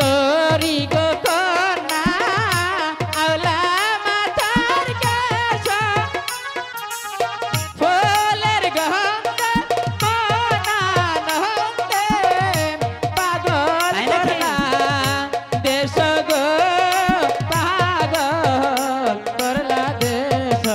সুন্দরী গো কন্যা আওলা মাথার কেশ ফুলের গন্ধ মনানন্দে পাগল করলা দেশ গো পাগল করলা দেশ।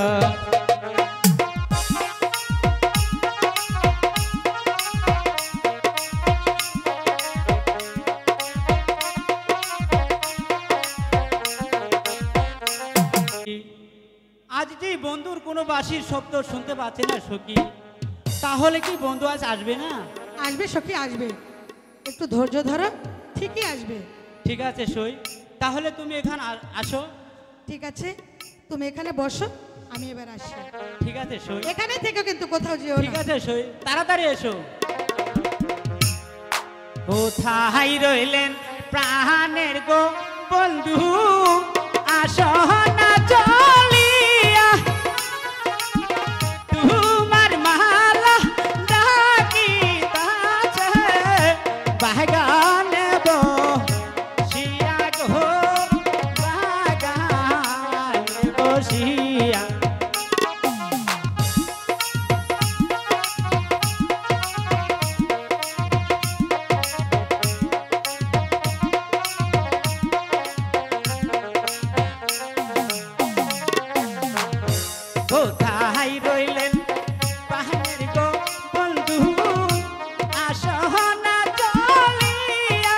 আজ যে বন্ধুর কোনো বাঁশির শব্দ শুনতে পাচ্ছে না সখী, তাহলে কি বন্ধু আজ আসবে না? আসবে সখী আসবে, একটু ধৈর্য ধরো, ঠিকই আসবে। ঠিক আছে সই, তাহলে তুমি এখানে আসো। ঠিক আছে, তুমি এখানে বসো, আমি এবার আসি। ঠিক আছে সই, এখানে থেকে কিন্তু কোথাও যেও ঠিক না। আছে সই, তাড়াতাড়ি এসো। কোথায় রইলেন প্রাণের গো বন্ধু, আসো না চলিয়া, তোমার মালা ডাকিতাছে বাগানে বসিয়া গো, বাগানে বসিয়া। কোথায় রইলেন প্রাণের গো বন্ধু, আসো না চলিয়া,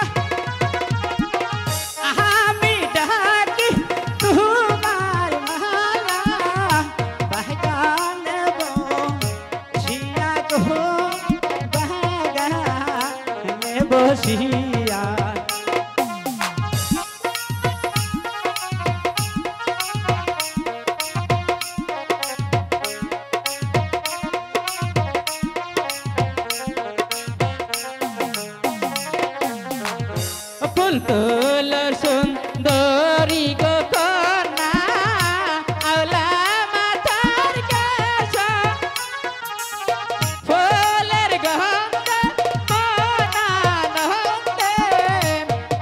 আমি ডাকি তোমার মালা বাগানে বসিয়া গো, বাগানে বসিয়া। ফুল তোল সুন্দরী গো কন্যা আওলা মাথার কেশ ফুলের গন্ধ মনানন্দে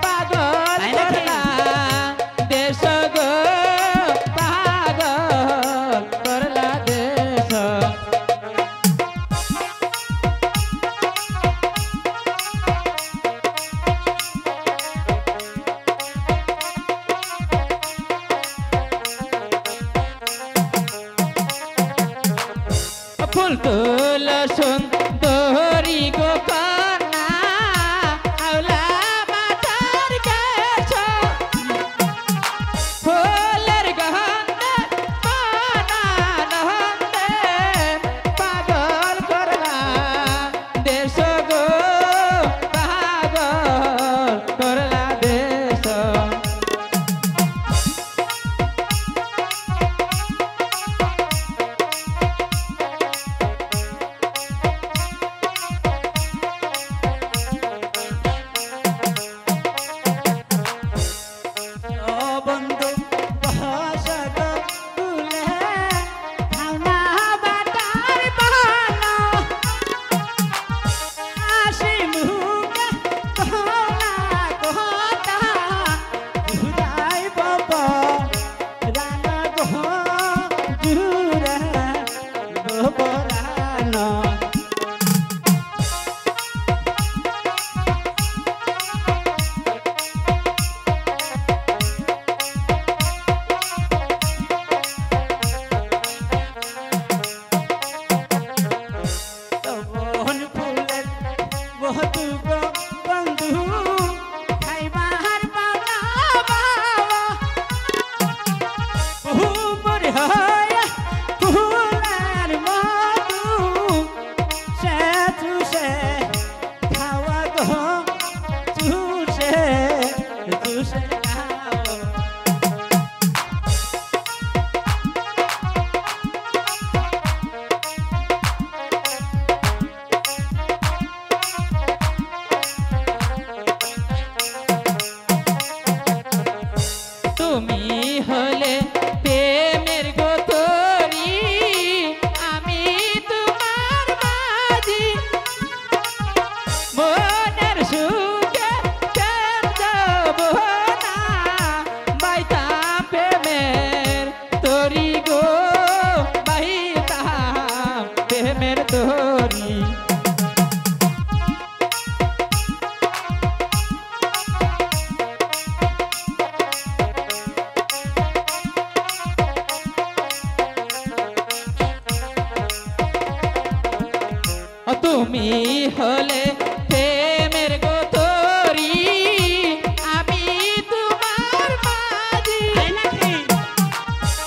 পাগল করলা দেশ গো, পাগল করলা দেশ। ফুল তোল সুন্দরী গো কন্যা আওলা মাথার কেশ ফুলের গন্ধ মনানন্দে পাগল করলা দেশ গো, পাগল করলা দেশ। ও বন্ধু বস গো তুলে, খাওনা বাটার বানা, হাসি মুখে কোনা কথা, ঘুরাই বাবা রানা গো, জুড়ে গোবরানো। বন ফুলের বহু গো বন্ধু, খাইবার বাবা বহু হয় ফুলের মধু, সে চুষে খাওয়া গো, চুষে চুষে খাওয়া। তুমি হলে প্রেমের গো তরি, আমি তোমার বাজি মনের সুখে কেন যাব তুমি হলে প্রেমের গোতরি আমি তোমার মাঝি তাই নাকি?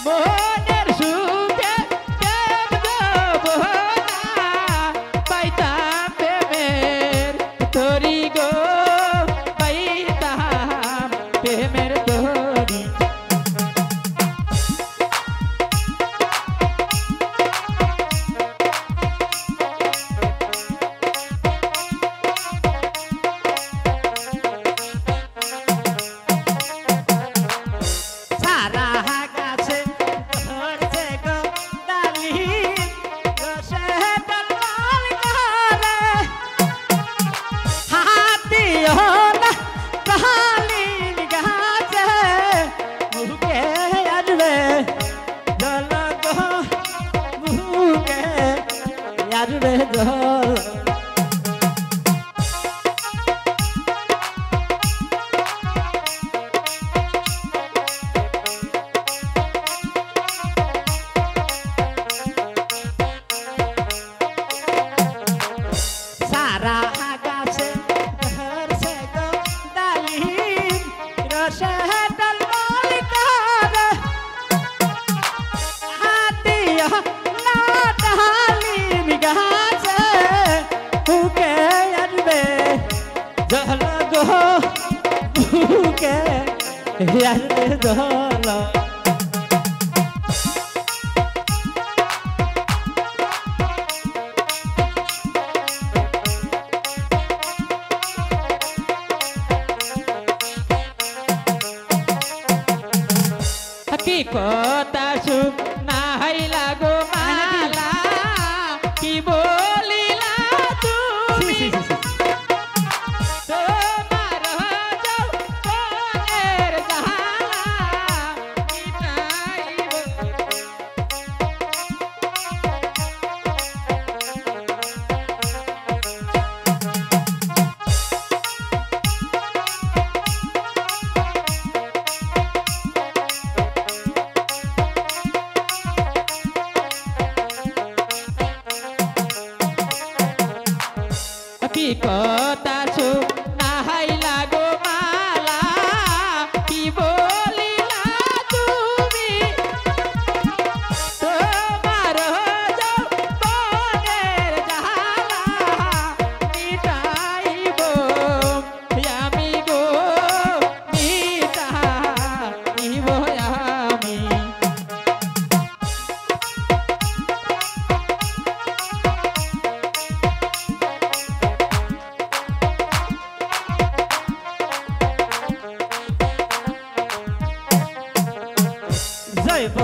মনের সুখে প্রেম দেব না পাইতাম প্রেমের তরি গো পাইতাম প্রেমের তরি সারা গাছে ধরছে গো ডালিম রসে ডাল করে হাতিও না ডালিম গাছে মুখে আসবে জল গো মুখে আসবে জল সারা গাছে ধরছে গো ডালিম রসে ডাল করে হাতিও না ডালিম গাছে মুখে আসবে জল গো মুখে আসবে জল কি কথা সুখ না হাইলা গো মালা কি বলিলা তুমি তোমার যৌবনের জ্বালা মিটাইব কি কথা সুখ না হাইলা গো মালা কি বলিলা তুমি তোমার যৌবনের জ্বালা মিটাইব আমি গো মিটাইব আমি জৈব